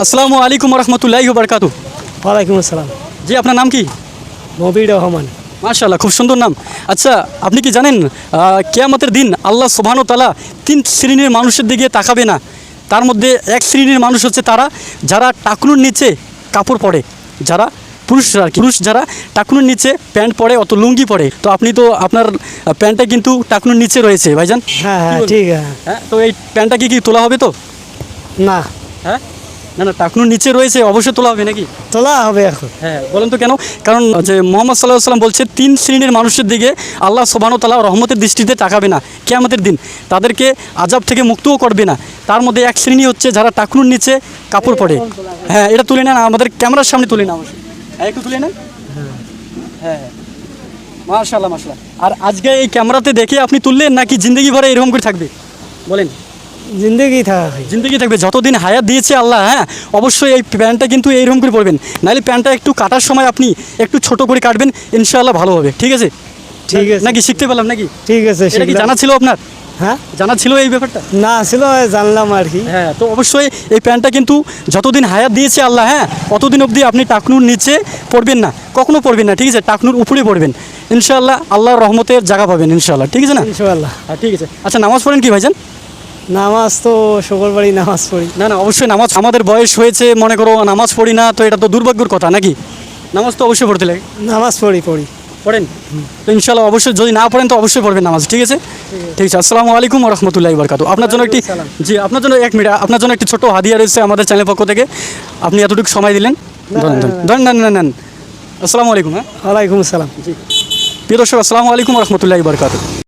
আসসালামু আলাইকুম রহমতুল্লাহি বারকাতু। ওয়ালাইকুম আসসালাম। জি, আপনার নাম কি? মবির রহমান। মাশাআল্লাহ, খুব সুন্দর নাম। আচ্ছা, আপনি কি জানেন কিয়ামতের দিন আল্লাহ সুবহানাহু ওয়া তাআলা তিন শ্রেণীর মানুষের দিকে তাকাবে না। তার মধ্যে এক শ্রেণীর মানুষ হচ্ছে তারা যারা টাকনুর নিচে কাপড় পরে, যারা পুরুষরা আর কি। পুরুষ যারা টাকনুর নিচে প্যান্ট পরে, অত লুঙ্গি পরে। তো আপনি তো আপনার প্যান্টটা কিন্তু টাকনুর নিচে রয়েছে ভাইজান। হ্যাঁ হ্যাঁ কি বলেন? ঠিক আছে। হ্যাঁ, তো এই প্যান্টটা কি তোলা হবে তো? না, হ্যাঁ, না না, টাকনুর নিচে রয়েছে, অবশ্যই তোলা হবে নাকি? তোলা হবে এখন। হ্যাঁ, বলেন তো কেন? কারণ যে মোহাম্মদ সাল্লাল্লাহু আলাইহি ওয়াসাল্লাম বলছে তিন শ্রেণীর মানুষের দিকে আল্লাহ সুবহানাহু ওয়া তাআলা রহমতের দৃষ্টিতে তাকাবে না কিয়ামতের দিন, তাদেরকে আযাব থেকে মুক্তও করবে না। তার মধ্যে এক শ্রেণী হচ্ছে যারা টাকনুর নিচে কাপড় পরে। হ্যাঁ, এটা তুলে নেন, আমাদের ক্যামেরার সামনে তুলে নেন অবশ্যই। হ্যাঁ, একটু তুলে নেন। হ্যাঁ, মাশাআল্লাহ মাশাআল্লাহ। আর আজকে এই ক্যামেরাতে দেখে আপনি তুললেন নাকি জিন্দগি ভরে এরকম করে থাকবে? বলেন। জিন্দগি থাকা। জিন্দগি থাকবে, যতদিন হায়াত দিয়েছে আল্লাহ। হ্যাঁ, অবশ্যই এই প্যান্টটা কিন্তু এইরকম করে পরবেন, নাহলে প্যান্টটা একটু কাটার সময় আপনি একটু ছোট করে কাটবেন, ইনশাআল্লাহ ভালো হবে। ঠিক আছে? ঠিক আছে। নাকি শিখতে পেলাম নাকি? ঠিক আছে, এটা কি শিখলাম। জানা ছিল আপনার? হ্যাঁ, জানা ছিল এই ব্যাপারটা? না ছিল, জানলাম আর কি। হ্যাঁ, তো অবশ্যই এই প্যান্টটা কিন্তু যতদিন হায়াত দিয়েছে আল্লাহ, হ্যাঁ, অতদিন অবধি আপনি টাকনুর নিচে পড়বেন না, কখনো পড়বেন না। ঠিক আছে? টাকনুর উপরে পড়বেন, ইনশাআল্লাহ আল্লাহর রহমতের জায়গা পাবেন ইনশাআল্লাহ। ঠিক আছে না? ইনশাআল্লাহ। হ্যাঁ, ঠিক আছে। আচ্ছা, নামাজ পড়েন কি ভাইজান? নামাজ তো শুক্রবারই নামাজ পড়ি। না না, অবশ্যই নামাজ। আমাদের বয়স হয়েছে, মনে করো নামাজ পড়ি না, তো এটা তো দুর্ভাগ্যের কথা নাকি? নামাজ তো অবশ্যই পড়তে লাগে। নামাজ পড়ি। পড়েন তো ইনশাআল্লাহ, অবশ্যই যদি না পড়েন তো অবশ্যই পড়বেন নামাজ। ঠিক আছে? ঠিক আছে। আসসালামু আলাইকুম ওয়া রাহমাতুল্লাহি ওয়া বারাকাতুহু। আপনার জন্য একটি, জি আপনার জন্য 1 মিনিট, আপনার জন্য একটি ছোট হাদিয়া রয়েছে আমাদের চ্যানেলের পক্ষ থেকে। আপনি এতটুকু সময় দিলেন, ধন্যবাদ। আসসালামু আলাইকুম। হ্যাঁ, ওয়ালাইকুম আসসালাম। প্রিয় দর্শক, আসসালামু আলাইকুম ওয়া রাহমাতুল্লাহি ওয়া বারাকাতুহু।